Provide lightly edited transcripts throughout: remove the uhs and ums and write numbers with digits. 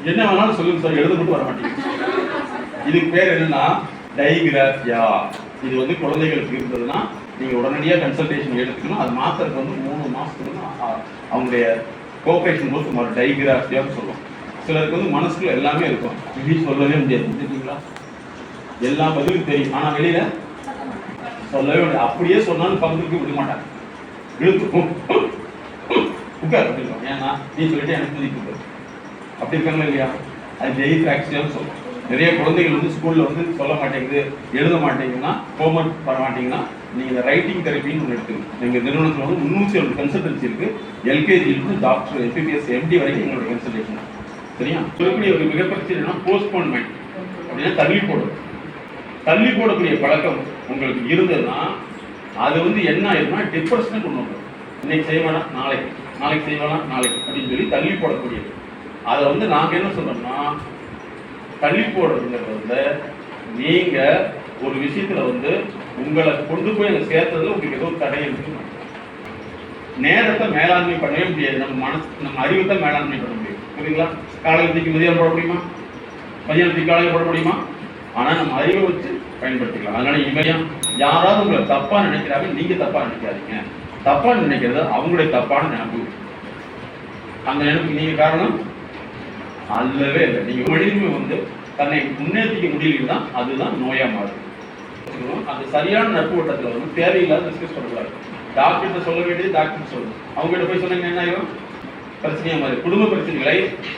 என்ன வேணாலும் சொல்லுங்க சார், எழுத மட்டும் வர மாட்டேங்குது. இதுக்கு பேர் என்னன்னா டைகிராஃபியா. இது வந்து குழந்தைகளுக்கு இருந்ததுன்னா நீங்கள் உடனடியாக கன்சல்டேஷன் எடுத்துக்கணும். அது மாத்திரக்கு வந்து 3 மாதத்துக்கு அவங்களுடைய கோஆப்ரேஷன் போது சுமார் டைகிராஃபியான்னு சொல்லுவோம். சிலருக்கு வந்து மனசுக்குள்ள எல்லாமே இருக்கும், இப்படி சொல்லவே முடியாது. புரிஞ்சுங்களா? எல்லா பதிலும் தெரியும், ஆனால் வெளியில சொல்லவே முடியாது. அப்படியே சொன்னாலும் பங்குக்கு விட மாட்டாங்க, இழுத்துக்கும் உட்கார் அப்படின்னு. ஏன்னா நீ சொல்லிட்டு எனக்கு புதிக்கு அப்படி இருக்காங்களா இல்லையா? அது டைகிராஃபியான்னு சொல்லுவோம். நிறைய குழந்தைகள் வந்து ஸ்கூலில் வந்து சொல்ல மாட்டேங்குது, எழுத மாட்டேங்குதுன்னா, ஹோம்ஒர்க் பண்ண மாட்டீங்கன்னா நீங்கள் இந்த ரைட்டிங் தெரப்பின்னு ஒன்று எடுத்துக்கணும். எங்கள் நிறுவனத்தில் வந்து 307 கன்சல்டன்சி இருக்குது. எல்கேஜிலிருந்து டாக்டர், எம்பிபிஎஸ், எம்டி வரைக்கும் எங்களோட கன்சல்டேஷன். சரியா? சொல்லக்கூடிய ஒரு மிகப்பெரிய போஸ்ட்போன்மெண்ட் அப்படின்னா தள்ளி போடுறது. தள்ளி போடக்கூடிய பழக்கம் உங்களுக்கு இருந்ததுன்னா அது வந்து என்ன ஆயிரும்னா டிப்ரெஷனை கொண்டு வந்துடும். இன்னைக்கு செய்வானா நாளைக்கு, நாளைக்கு செய்வானா நாளைக்கு அப்படின்னு சொல்லி தள்ளி போடக்கூடியது. அதை வந்து நாங்கள் என்ன சொல்றோம்னா, தள்ளி போடுறதுங்கிறது வந்து நீங்க ஒரு விஷயத்துல வந்து உங்களை கொண்டு போய் அங்கே சேர்த்தது உங்களுக்கு ஏதோ தடை இருக்கு. நேரத்தை மேலாண்மை பண்ணவே முடியாது. நம்ம அறிவுத்தை மேலாண்மை பண்ண முடியும். புரியுங்களா? காலையிலத்துக்கு மதியம் போட முடியுமா? மதியானத்துக்கு காலையில் போட முடியுமா? ஆனால் நம்ம அறிவை வச்சு பயன்படுத்திக்கலாம். அதனால இனிமையா யாராவது உங்களை தப்பா நினைக்கிறாங்க, நீங்க தப்பா நினைக்காதீங்க. தப்பா நினைக்கிறது அவங்களுடைய தப்பான நினைப்பு. அந்த நினைப்பு நீங்க காரணம் அல்லவே இல்லை. நீங்க மனிதனுமே வந்து தன்னை முன்னேற்றிக்க முடியலன்னா அதுதான் நோயா மாறும். அந்த சரியான நட்பு வட்டத்தில் வந்து தேவையில்லாத டிஸ்கஸ் பண்ணக்கூடாது. டாக்டர்கிட்ட சொல்ல வேண்டியது டாக்டர் சொல்லணும். அவங்ககிட்ட போய் சொன்னீங்க என்ன ஆகும்? பிரச்சனையா மாதிரி குடும்ப பிரச்சனைகளை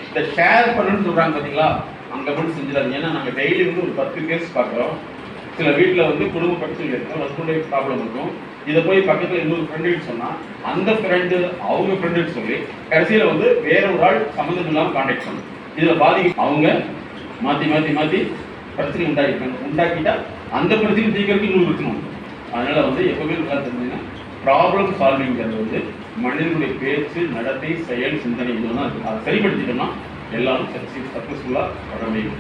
இந்த ஷேர் பண்ணணும்னு சொல்றாங்க பார்த்தீங்களா? அங்கே மட்டும் செஞ்சிடாது. ஏன்னா நாங்கள் டெய்லி வந்து ஒரு 10 கேஸ் பார்க்குறோம். சில வீட்டில் வந்து குடும்ப பிரச்சனைகள் இருக்கும், ஹஸ்பண்ட் ஒய்ஃப் ப்ராப்ளம் இருக்கும். இதை போய் பக்கத்தில் இன்னொரு ஃப்ரெண்டுன்னு சொன்னால் அந்த ஃப்ரெண்டு அவங்க ஃப்ரெண்டுன்னு சொல்லி கடைசியில் வந்து வேற ஒரு ஆள் சம்மந்தம் இல்லாமல் கான்டாக்ட் பண்ணணும். இதில் பாதிக்கும் அவங்க மாற்றி மாற்றி மாற்றி பிரச்சனை உண்டாக்கிட்டா அந்த பிரச்சனை தீர்க்கறதுக்கு இன்னொரு பிரச்சனை. அதனால வந்து எப்பவுமே நல்லா தெரிஞ்சுங்க, ப்ராப்ளம் சால்விங்கிறது வந்து மனிதனுடைய பேச்சு, நடத்தை, செயல், சிந்தனை இதெல்லாம் இருக்குது. அதை சரிப்படுத்திட்டோம்னா எல்லாரும் சக்ஸஸ்ஃபுல்லாக வர முடியும்.